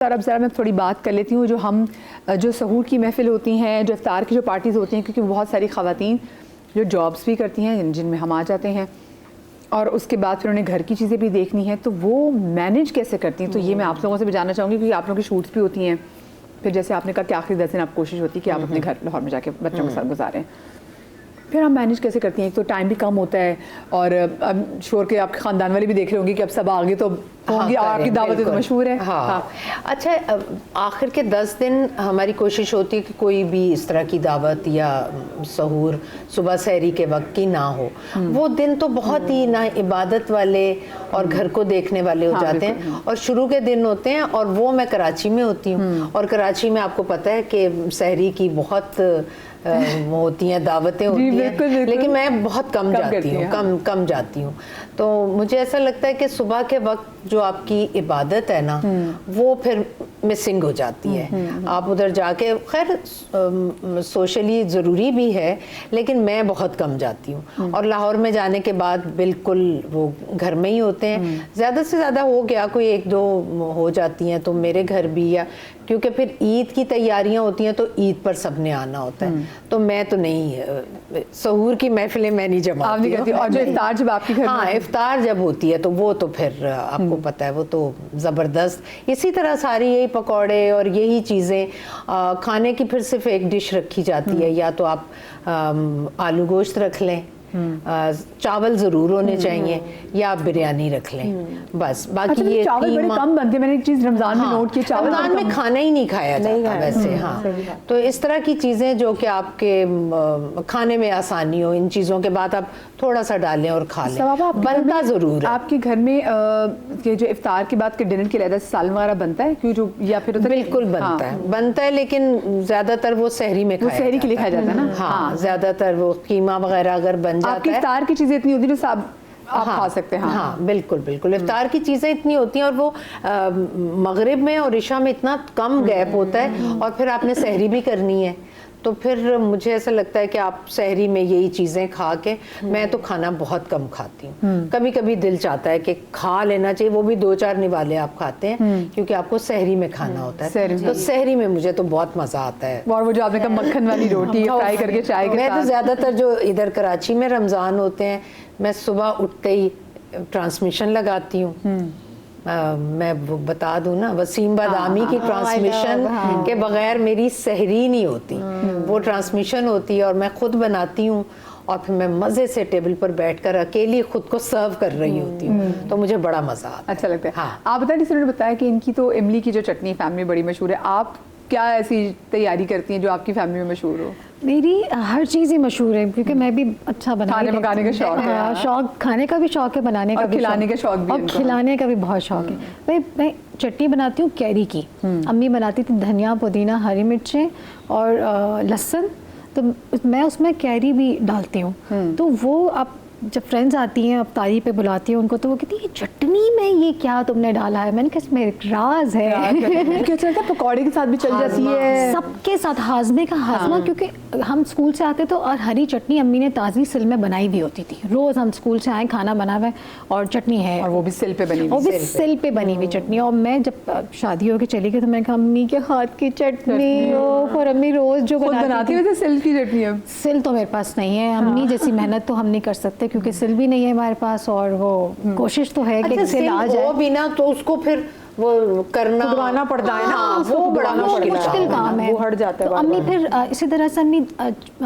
और अब ज़रा मैं थोड़ी बात कर लेती हूँ जो सहूर की महफ़िल होती हैं, जो इफ्तार की जो पार्टीज़ होती हैं, क्योंकि बहुत सारी ख़वातीन जो जॉब्स भी करती हैं जिनमें हम आ जाते हैं और उसके बाद फिर उन्हें घर की चीज़ें भी देखनी है, तो वो मैनेज कैसे करती हैं? तो ये मैं आप लोगों से भी जानना चाहूँगी, क्योंकि आप लोगों की शूट्स भी होती हैं, फिर जैसे आपने कहा कि आखिरी 10 दिन आप कोशिश होती है कि आप अपने घर लाहौर में जाके बच्चों के साथ गुजारें, फिर आप मैनेज कैसे करती हैं? एक तो टाइम भी कम होता है और अब शोर के आपके ख़ानदान वाले भी देख रहे होंगे कि अब सब आगे तो होंगी, आपकी दावतें तो मशहूर है। हाँ। अच्छा, आखिर के 10 दिन हमारी कोशिश होती है कि कोई भी इस तरह की दावत या सहूर सुबह सहरी के वक्त की ना हो। वो दिन तो बहुत ही ना इबादत वाले और घर को देखने वाले हो जाते हैं, और शुरू के दिन होते हैं, और वो मैं कराची में होती हूँ, और कराची में आपको पता है कि सहरी की बहुत होती हैं, दावतें होती हैं, लेकिन मैं बहुत कम जाती हूँ, कम जाती हूँ। तो मुझे ऐसा लगता है कि सुबह के वक्त जो आपकी इबादत है ना, वो फिर मिसिंग हो जाती है। आप उधर जाके, खैर सोशली ज़रूरी भी है, लेकिन मैं बहुत कम जाती हूँ, और लाहौर में जाने के बाद बिल्कुल वो घर में ही होते हैं। ज़्यादा से ज़्यादा हो गया कोई 1-2 हो जाती हैं तो मेरे घर भी, या क्योंकि फिर ईद की तैयारियां होती हैं तो ईद पर सबने आना होता है, तो मैं तो नहीं, सहूर की महफिलें मैं नहीं जमाती हूँ। और जो इफ्तार जब आपके घर, हाँ, इफ्तार जब होती है तो वो तो फिर आपको पता है वो तो ज़बरदस्त। इसी तरह सारी यही पकौड़े और यही चीज़ें खाने की फिर सिर्फ एक डिश रखी जाती है, या तो आप आलू गोश्त रख लें, चावल ज़रूर होने चाहिए, या आप बिरयानी रख लें, बस। बाकी ये चावल बड़े कम बनते हैं, मैंने एक चीज़ रमज़ान में नोट किया, चावल रमज़ान में खाना ही नहीं खाया जाता वैसे। हाँ, तो इस तरह की चीज़ें जो कि आपके खाने में आसानी हो, इन चीज़ों के बाद आप थोड़ा सा डालें और खा लें, बनता ज़रूर है। आपके घर में जो इफ्तार के बाद के डिनर के लिए सालन वगैरह बनता है क्यों, जो या फिर बिल्कुल बनता है, लेकिन ज़्यादातर वो सहरी में सहरी के लिए खाया जाता है ना। हाँ, ज़्यादातर वो कीमा वगैरह अगर बन आपकी इफ्तार की चीज़ें इतनी होती है जो सब आप खा सकते हैं। हाँ, बिल्कुल इफ्तार की चीज़ें इतनी होती हैं, और वो मगरिब में और इशा में इतना कम गैप होता है, और फिर आपने सहरी भी करनी है, तो फिर मुझे ऐसा लगता है कि आप सहरी में यही चीज़ें खा के, मैं तो खाना बहुत कम खाती हूँ। कभी कभी दिल चाहता है कि खा लेना चाहिए, वो भी 2-4 निवाले आप खाते हैं, क्योंकि आपको सहरी में खाना होता है, तो सहरी में मुझे तो बहुत मज़ा आता है। और वो जो आपने कहा मक्खन वाली रोटी फ्राई करके चाय के साथ। मैं तो ज़्यादातर जो इधर कराची में रमज़ान होते हैं, मैं सुबह उठते ही ट्रांसमिशन लगाती हूँ। मैं वो बता दूं ना, वसीम बादामी की ट्रांसमिशन के बगैर मेरी सहरी नहीं होती। वो ट्रांसमिशन होती है और मैं खुद बनाती हूँ, और फिर मैं मज़े से टेबल पर बैठकर अकेली खुद को सर्व कर रही होती हूँ, तो मुझे बड़ा मज़ा आता है। अच्छा लगता है। हाँ। आप बताएं, जिस उन्होंने बताया कि इनकी तो इमली की जो चटनी फैमिली बड़ी मशहूर है, आप क्या ऐसी तैयारी करती हैं जो आपकी फैमिली में मशहूर हो? मेरी हर चीज़ ही मशहूर है, क्योंकि मैं भी अच्छा बनाने पकाने का शौक है। शौक खाने का भी शौक है, बनाने का भी, खिलाने का शौक भी, और खिलाने का भी बहुत शौक है। मैं चटनी बनाती हूँ कैरी की, अम्मी बनाती थी, धनिया पुदीना हरी मिर्चें और लहसुन, तो मैं उसमें कैरी भी डालती हूँ। तो वो आप जब फ्रेंड्स आती हैं, अब तारीफ पे बुलाती हैं उनको, तो वो कहती है चटनी में ये क्या तुमने डाला है? मैंने कहा इसमें एक राज है। क्या चलता है, पकौड़े के साथ भी चल जाती है, सबके साथ हाजमे का हाजमा। क्योंकि हम स्कूल से आते तो, और हरी चटनी अम्मी ने ताज़ी सिल में बनाई भी होती थी, रोज़ हम स्कूल से आए खाना बना हुआ है और चटनी है, और वो भी सिल पे बनी हुई, वो भी सिल पे बनी हुई चटनी। और मैं जब शादी होकर चली गई तो मैंने कहा अम्मी के हाथ की चटनी, और अम्मी रोज़ जो बनाती है सिल की चटनी। अब सिल तो मेरे पास नहीं है, अम्मी जैसी मेहनत तो हम नहीं कर सकते, क्योंकि सिल भी नहीं है हमारे पास, और वो कोशिश तो है कि सिल आ जाए, वो भी ना, तो उसको फिर वो करना खुदवाना पड़ता है ना। हाँ, वो बड़ा मुश्किल काम है, वो हट जाता है। तो अम्मी फिर इसी तरह से अम्मी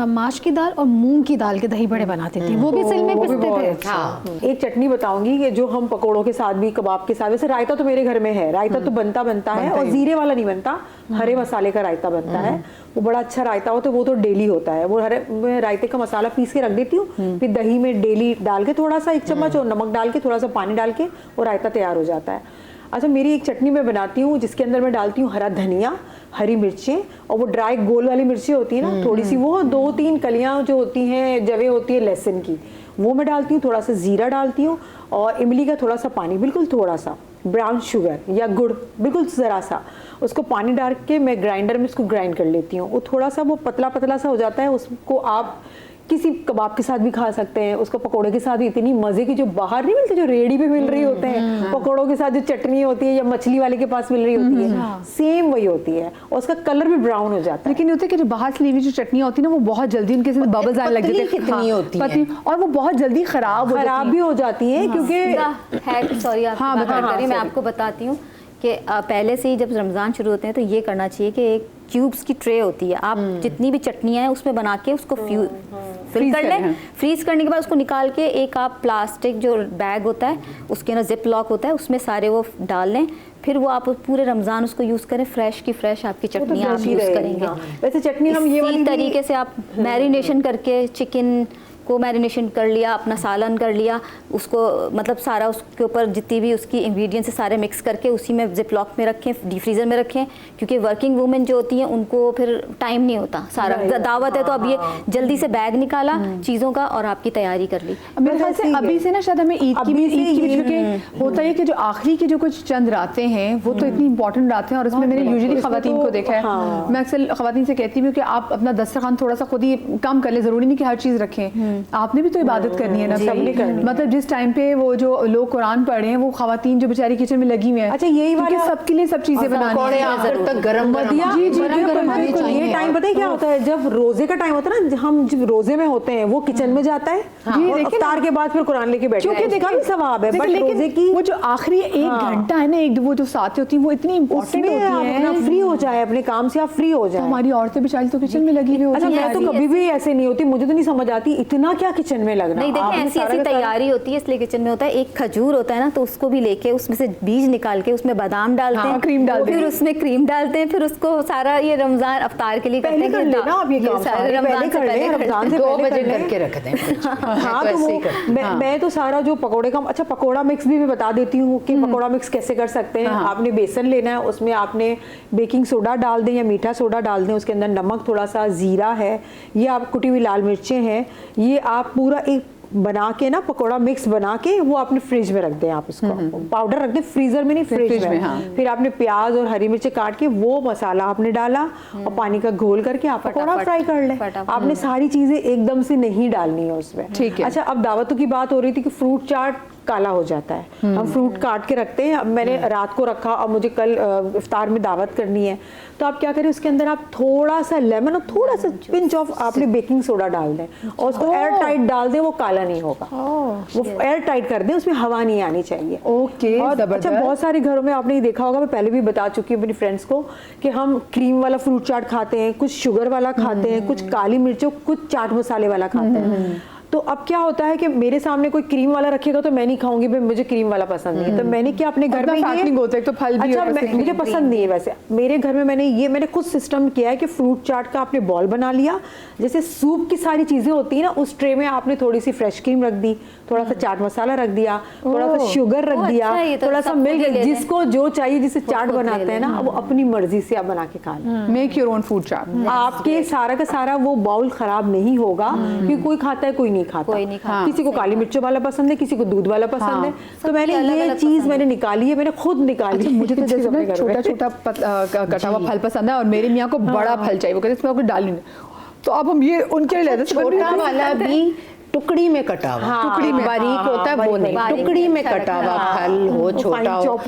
माश की दाल और मूंग की दाल के दही बड़े बनाती थी, वो भी सिल में पिसते थे। हाँ। एक चटनी बताऊंगी कि जो हम पकोड़ों के साथ भी, कबाब के साथ, वैसे रायता तो मेरे घर में है, रायता तो बनता है, और जीरे वाला नहीं बनता, हरे मसाले का रायता बनता है, वो बड़ा अच्छा रायता होता है, वो तो डेली होता है। वो मैं रायते का मसाला पीस के रख देती हूँ, फिर दही में डेली डाल के थोड़ा सा 1 चम्मच और नमक डाल के थोड़ा सा पानी डाल के वो रायता तैयार हो जाता है। अच्छा, मेरी एक चटनी मैं बनाती हूँ जिसके अंदर मैं डालती हूँ हरा धनिया, हरी मिर्चें, और वो ड्राई गोल वाली मिर्ची होती है ना, थोड़ी सी, वो 2-3 कलियाँ जो होती हैं, जवे होती है लहसुन की, वो मैं डालती हूँ, थोड़ा सा जीरा डालती हूँ, और इमली का थोड़ा सा पानी, बिल्कुल थोड़ा सा ब्राउन शुगर या गुड़, बिल्कुल ज़रा सा, उसको पानी डाल के मैं ग्राइंडर में उसको ग्राइंड कर लेती हूँ। वो थोड़ा सा वो पतला सा हो जाता है, उसको आप किसी कबाब के साथ भी खा सकते हैं उसको, पकोड़े के साथ भी इतनी मजे की जो बाहर नहीं मिलती, जो रेडी पे मिल रही होते हैं पकोड़ों के साथ जो चटनी होती है या मछली वाले के पास मिल रही होती है, सेम वही होती है और उसका कलर भी ब्राउन हो जाता है। लेकिन होता है कि जो बाहर से ली हुई जो चटनियाँ होती है ना वो बहुत जल्दी उनके साथ बबल्स आने लग जाते हैं, कितनी होती है और वो बहुत जल्दी खराब भी हो जाती है क्योंकि सॉरी आप हाँ, मैं आपको बताती हूँ कि पहले से ही जब रमज़ान शुरू होते हैं तो ये करना चाहिए कि एक क्यूब्स की ट्रे होती है, आप जितनी भी चटनियाँ हैं उसमें बना के उसको फिल कर लें। फ्रीज करने के बाद उसको निकाल के एक आप प्लास्टिक जो बैग होता है उसके अंदर जिप लॉक होता है उसमें सारे वो डाल लें, फिर वो आप पूरे रमज़ान उसको यूज़ करें, फ्रेश की फ्रेश आपकी चटनियाँ आप यूज़ करेंगे। वैसे चटनी हम ये वाली तरीके से आप मैरिनेशन करके चिकन को मैरिनेशन कर लिया, अपना सालन कर लिया, उसको मतलब सारा उसके ऊपर जितनी भी उसकी इंग्रेडिएंट्स है सारे मिक्स करके उसी में जिप लॉक में रखें, डीप फ्रीज़र में रखें, क्योंकि वर्किंग वुमेन जो होती हैं उनको फिर टाइम नहीं होता, सारा दावत है तो अब ये जल्दी से बैग निकाला चीज़ों का और आपकी तैयारी कर ली। मेरे ख्याल से अभी से ना शायद हमें ईद की क्योंकि होता है कि जो आखिरी के जो कुछ चंद रातें हैं वो तो इतनी इंपॉर्टेंट रातें हैं और इसमें मैंने यूजुअली खवातीन को देखा है, मैं अक्सर खवातीन से कहती हूँ कि आप अपना दस्तरखान थोड़ा सा खुद ही कम कर ले, ज़रूरी नहीं कि हर चीज़ रखें, आपने भी तो इबादत करनी है ना, सबने करनी है। मतलब जिस टाइम पे वो जो लोग कुरान पढ़ रहे हैं वो खवातीन जो बेचारी किचन में लगी हुई हैं, अच्छा यही वाला सबके लिए सब चीजें बनानी है, आखिर तक गरम ये टाइम पता है क्या होता है, जब रोजे का टाइम होता है ना, हम जब रोजे में होते हैं वो किचन में जाता है और इफ्तार के बाद फिर कुरान लेके बैठे हैं, क्योंकि देखा भी सवाब है, बट रोजे की वो जो आखिरी एक घंटा है ना, एक वो जो साथ होती है वो इतनी इंपॉर्टेंट होती है, आप फ्री हो जाए अपने काम से, आप फ्री हो जाए। हमारी औरतें बेचारी तो किचन में लगी हुई होती है। मैं तो कभी भी ऐसे नहीं होती, मुझे तो नहीं समझ आती इतना क्या किचन में लगना। नहीं देखिए ऐसी ऐसी तैयारी होती है, इसलिए किचन में होता है। एक खजूर होता है ना, तो उसको भी लेके उसमें से बीज निकाल के उसमें बादाम डालते हैं, क्रीम डालते हैं, फिर उसमें क्रीम डालते हैं, फिर उसको सारा ये रमजान अफ्तार के लिए करते हैं। कर लेना आप ये काम सारे रमजान से पहले, रमजान से 2 बजे करके रख दें। हाँ तो मैं तो सारा जो पकोड़े का, अच्छा पकोड़ा मिक्स भी मैं बता देती हूँ कि पकोड़ा मिक्स कैसे कर सकते हैं। आपने बेसन लेना है, उसमें आपने बेकिंग सोडा डाल दें या मीठा सोडा डाल दें, उसके अंदर नमक, थोड़ा सा जीरा है, ये आप कुटी हुई लाल मिर्चें हैं, ये आप पूरा एक बना के ना पकोड़ा मिक्स बना के वो आपने फ्रिज में रख दें, आप उसको पाउडर रख दें, फ्रीजर में नहीं, फ्रिज में। हाँ। फिर आपने प्याज और हरी मिर्ची काट के वो मसाला आपने डाला और पानी का घोल करके आप पकोड़ा फ्राई कर लें। आपने सारी चीजें एकदम से नहीं डालनी है उसमें, ठीक है। अच्छा अब दावतों की बात हो रही थी कि फ्रूट चाट काला हो जाता है, हम फ्रूट काट के रखते हैं। अब मैंने रात को रखा और मुझे कल इफ्तार में दावत करनी है, तो आप क्या करें, उसके अंदर आप थोड़ा सा लेमन और थोड़ा सा पिंच ऑफ आपने बेकिंग सोडा डाल दें और उसको एयर टाइट डाल दें, वो काला नहीं होगा, वो एयर टाइट कर दें, उसमें हवा नहीं आनी चाहिए। ओके। और अच्छा बहुत सारे घरों में आपने ये देखा होगा, मैं पहले भी बता चुकी हूँ अपनी फ्रेंड्स को, कि हम क्रीम वाला फ्रूट चाट खाते हैं, कुछ शुगर वाला खाते हैं, कुछ काली मिर्चों, कुछ चाट मसाले वाला खाते हैं। तो अब क्या होता है कि मेरे सामने कोई क्रीम वाला रखेगा तो मैं नहीं खाऊंगी, भाई मुझे क्रीम वाला पसंद नहीं है, तो मैंने क्या अपने घर में ये तो फल भी अच्छा मुझे पसंद नहीं है। वैसे मेरे घर में मैंने खुद सिस्टम किया है कि फ्रूट चाट का आपने बॉल बना लिया, जैसे सूप की सारी चीजें होती है ना, उस ट्रे में आपने थोड़ी सी फ्रेश क्रीम रख दी, थोड़ा सा चाट मसाला रख दिया, थोड़ा सा शुगर रख दिया, थोड़ा सा मिल्क, जिसको जो चाहिए, जिसे चाट बनाते हैं ना, वो अपनी मर्जी से आप बना के खा लें। मेक योर ओन फूड चाट। आपके सारा का सारा वो बाउल खराब नहीं होगा, क्योंकि कोई खाता है कोई नहीं खाता, किसी को काली मिर्चों वाला पसंद है, किसी को दूध वाला पसंद है। तो मैंने ये चीज मैंने निकाली है, मैंने खुद निकाली। मुझे तो जैसे छोटा छोटा कटा हुआ फल पसंद है और मेरे मियाँ को बड़ा फल चाहिए, वो कहते हैं इसमें कुछ डाल नहीं, तो अब हम ये उनके लिए लेते हैं। छोटा वाला भी टुकड़ी में कटा हुआ, टुकड़ी में बारीक होता है, वो नहीं, टुकड़ी में कटा हुआ फल हो, छोटा हो।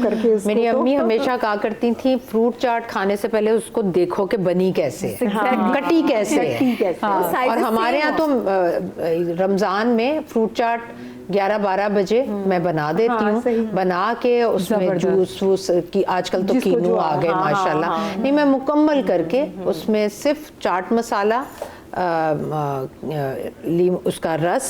मेरी अम्मी हमेशा कहा करती थी, फ्रूट चाट खाने से पहले उसको देखो कि बनी कैसे, कटी कैसे है। और हमारे यहाँ तो रमजान में फ्रूट चाट 11-12 बजे मैं बना देती हूँ, बना के उसमें जूस की, आजकल तो कीनू आ गए माशाल्लाह, नहीं मैं मुकम्मल करके उसमें सिर्फ चाट मसाला, उसका रस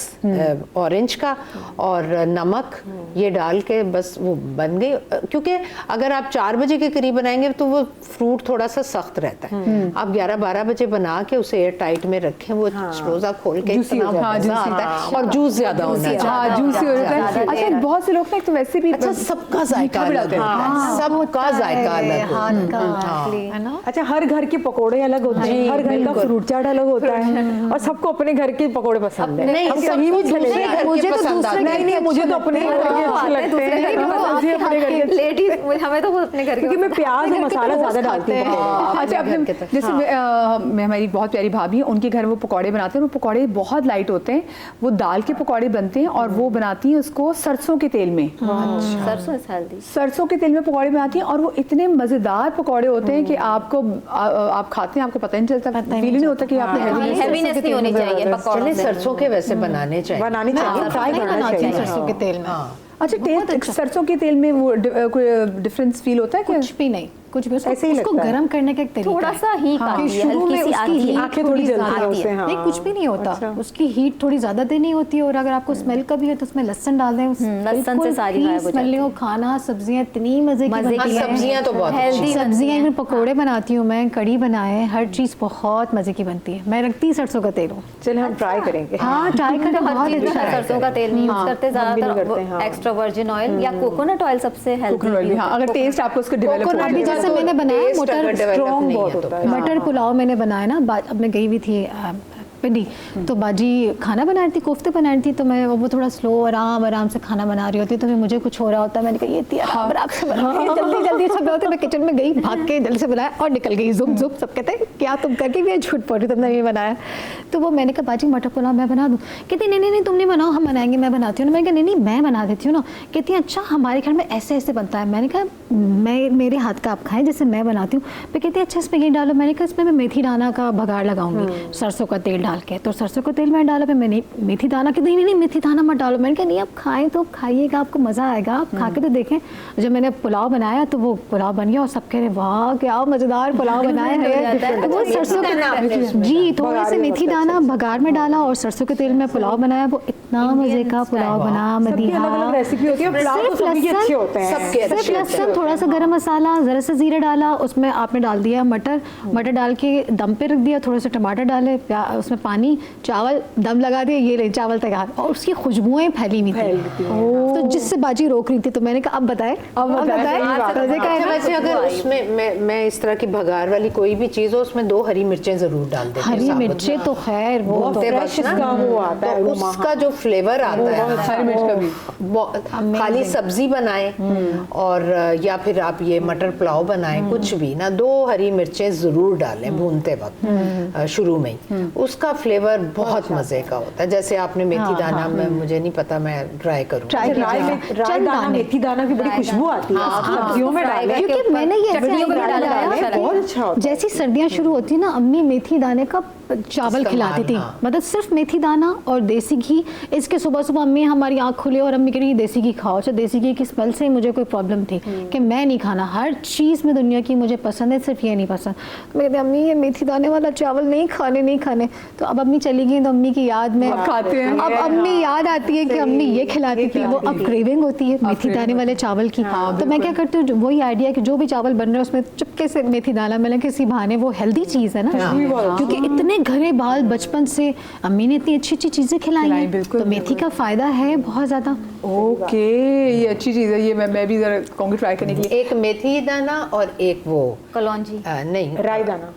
ऑरेंज का और नमक, ये डाल के बस वो बन गई। क्योंकि अगर आप 4 बजे के करीब बनाएंगे तो वो फ्रूट थोड़ा सा सख्त रहता है, आप 11-12 बजे बना के उसे एयर टाइट में रखें, वो रोजा खोल के इतना मजा आता है, और जूस ज्यादा होना चाहिए, जूसी हो जाता है। अच्छा बहुत से लोग तो वैसे भी अच्छा सबका जायका अलग होता है, सबका जायका अलग होता है। अच्छा हर घर के पकोड़े अलग होते हैं, हर घर का फ्रूट चाट अलग होता होता है और सबको अपने घर के पकोड़े पसंद है। नहीं, हम सबको कहीं भी दूसरे चले घर जाएं। के मुझे तो पसंद दूसरे आते हैं। नहीं, मुझे तो अपने घर के अच्छे लगते हैं। मुझे अपने घर के, लेडीज हमें तो अपने घर के क्योंकि मैं प्याज और मसाला ज्यादा डालती हूँ पकोड़े। अच्छा, घर के अपने जैसे हमारी बहुत प्यारी भाभी है, उनके घर वो पकौड़े बनाते हैं, वो पकौड़े बहुत लाइट होते हैं, वो दाल के पकौड़े बनते हैं और वो बनाती हैं उसको सरसों के तेल में। सरसों इज हेल्दी। सरसों के तेल में पकौड़े बनाती हैं और वो इतने मजेदार पकौड़े होते हैं कि आपको आप खाते हैं, आपको पता नहीं चलता, फील नहीं होता कि आपने हेवीनेस नहीं होनी चाहिए पकौड़ों चलिए से। सरसों के वैसे बनाने चाहिए। बनानी चाहिए, ट्राई करना बनाती हूँ चाहिए। सरसों के तेल में। अच्छा, टेस्ट सरसों के तेल में वो कोई डिफरेंस फील होता है क्या? कुछ भी नहीं, कुछ भी। ऐसे ही उसको लगता है। गर्म करने का एक तरीका थोड़ा है। सा हीट हाँ, आती है, शुरू में हल्की सी उसकी आती है। हीट आंखें थोड़ी जलती हैं आती उससे, है। हाँ। नहीं, कुछ भी नहीं होता। अच्छा। उसकी हीट थोड़ी ज्यादा देनी होती है और अगर आपको स्मेल का भी है तो उसमें लहसुन डाल दें। लहसुन से सारी गायब हो स्मेल जाती हो। खाना सब्जियां इतनी मजे की मजे बनती की हैं। सब्जियां तो बहुत अच्छी हेल्दी सब्जियां में पकोड़े बनाती हूँ मैं, कड़ी बनाए, हर चीज बहुत मजे की बनती है। मैं रखती सरसों का तेल हूँ। चलिए हम ट्राई करेंगे। हाँ, ट्राई करें, हर बहुत चीज में अच्छा है। सरसों का तेल नहीं यूज करते हम भी नहीं करते, हाँ। ज्यादातर, एक्स्ट्रा वर्जिन ऑयल या कोकोनट ऑयल सबसे हेल्दी। कोकोनट ऑयल भी, हाँ, अगर टेस्ट आपको उसका डेवलप कोकोनट अभी जैसे मैंने बनाया टेस्ट मटर अगर develop स्ट्रॉन्ग नहीं बहुत है तो। होता है। मटर पुलाव मैंने बनाया ना, अब मैं गई हुई थी पिंडी, तो बाजी खाना बना रही थी, कोफ्ते बना रही थी, तो मैं वो थोड़ा स्लो आराम से खाना बना रही होती, तो फिर मुझे कुछ हो रहा होता, मैंने कहा ये इतनी आराम से बना रही है, जल्दी से बनाते। मैं किचन में गई, भाग के जल्दी से बनाया और निकल गई जुम जुम। सब कहते हैं क्या तुम करके भी झूठ पड़ रही, तुमने ये बनाया। तो वो मैंने कहा बाजी मटर पुलाव मैं बना दूँ। कहती नहीं तुम नहीं बनाओ, हम बनाएंगे, मैं बनाती हूँ ना। मैंने कहा नहीं मैं बना देती हूँ ना। कहती है अच्छा हमारे घर में ऐसे ऐसे बनता है। मैंने कहा मैं मेरे हाथ का आप खाएं जैसे मैं बनाती हूँ। फिर कहती है अच्छा इसमें ये डालो। मैंने कहा इसमें मैं मेथी दाना का बघाड़ लगाऊंगी सरसों का तेल डाल के। तो सरसों का तेल मैंने डाला, फिर मैंने मेथी दाना की नहीं मेथी दाना मत डालो। मैंने कहा नहीं आप खाएं तो खाइएगा, आपको मज़ा आएगा, आप खा के तो देखें। जब मैंने पुलाव बनाया तो वो पुलाव बन गया और सब कह रहे वाह क्या मज़ेदार पुलाव बनाया है। वो सरसों का जी थोड़े से मेथी दाना बघाड़ में डाला और सरसों के तेल में पुलाव बनाया, वो इतना मज़े का पुलाव बना। मदीहा रेसिपी होती है, पुलाव तो सभी के अच्छे होते हैं। सबके अच्छे सिर्फ लहसुन, थोड़ा सा गरम मसाला, ज़रा सा जीरा डाला, उसमें आपने डाल दिया मटर डाल के दम पे रख दिया, थोड़े से टमाटर डाले, उसमें पानी, चावल, दम लगा दिया, ये ले चावल तैयार। और उसकी खुशबुएं फैली हुई थी, तो जिससे बाजी रोक रही थी। तो मैंने कहा अब बताएं मजे का है ना? वैसे अगर उसमें मैं इस तरह की भगार वाली कोई भी चीज हो उसमें 2 हरी मिर्चें जरूर डाल देती हूँ। हरी साबुत मिर्चें तो खैर वो बहुत तो फ्रेश का वो आता है, तो वो उसका जो फ्लेवर आता है हरी मिर्च का भी खाली सब्जी बनाए और या फिर आप ये मटर पुलाव बनाएं, कुछ भी ना 2 हरी मिर्चें जरूर डालें भूनते वक्त शुरू में ही, उसका फ्लेवर बहुत मजे का होता है। जैसे आपने मेथी दाना में, मुझे नहीं पता, मैं ट्राई करूँ। राई दाना, मेथी दाना की बड़ी खुशबू आती है, आप सब्जियों में डालें। क्योंकि मैंने ये चटनियों में डाला डाला है, है, बहुत अच्छा होता है। जैसी सर्दियां शुरू होती है ना, अम्मी मेथी दाने का चावल खिलाती थी। हाँ। मतलब सिर्फ मेथी दाना और देसी घी। इसके सुबह सुबह अम्मी हमारी आंख खुली और अम्मी कह रही देसी घी खाओ। अच्छा देसी घी की स्मेल से मुझे कोई प्रॉब्लम थी कि मैं नहीं खाना, हर चीज़ में दुनिया की मुझे पसंद है, सिर्फ ये नहीं पसंद। तो मैं कहती अम्मी ये मेथी दाने वाला चावल नहीं खाने। तो अब अम्मी चली गई तो अम्मी की याद में खाते हैं। अब अम्मी याद आती है कि अम्मी ये खिलाती थी, वो अब क्रेविंग होती है मेथी दाने वाले चावल की। तो मैं क्या करती हूँ, वही आइडिया कि जो भी चावल बन रहे हैं उसमें चुपके से मेथी दाना मिला, किसी बहाने वो हेल्दी चीज़ है ना, क्योंकि इतने घरे बाल बचपन से अम्मी ने इतनी अच्छी चीज़ें खिलाई हैं, बिल्कुल, तो मेथी का फ़ायदा है बहुत ज़्यादा। ओके, ये अच्छी चीज़ है, ये मैं भी जरा कहूँगी ट्राई करने के लिए। एक मेथी दाना और एक वो कलौंजी, नहीं राई दाना,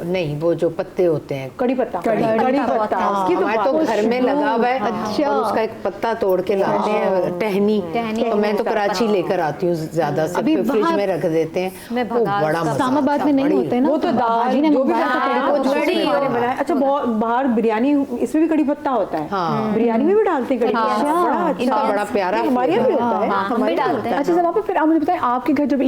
नहीं वो जो पत्ते होते हैं कड़ी पत्ता, कड़ी पत्ता, उसकी तो हमारे तो बात घर में लगा हुआ है। अच्छा। और उसका एक पत्ता तोड़ के लाते हैं, टहनी। तो मैं तो कराची लेकर आती हूँ ज्यादा से, अभी फिर फ्रिज बाहर- में रख देते हैं, मैं वो भगार बड़ा उसका- मजा इस्लामाबाद में नहीं बड़ी- होते ना, वो तो दाल बाजी ने जो भी मंगवाया बनाया, था, वो कुछ बड़ी भी हमारे बनाया। अच्छा बाहर बिरयानी इसमें भी कड़ी पत्ता होता है, हाँ। बिरयानी में भी डालते हैं कड़ी पत्ता, अच्छा। बड़ा अच्छा, इनका बड़ा प्यारा हमारे यहाँ भी होता है, हाँ, हम भी हमारे यहाँ डालते हैं। अच्छा, जब आप फिर आप मुझे बताएं आपके घर जब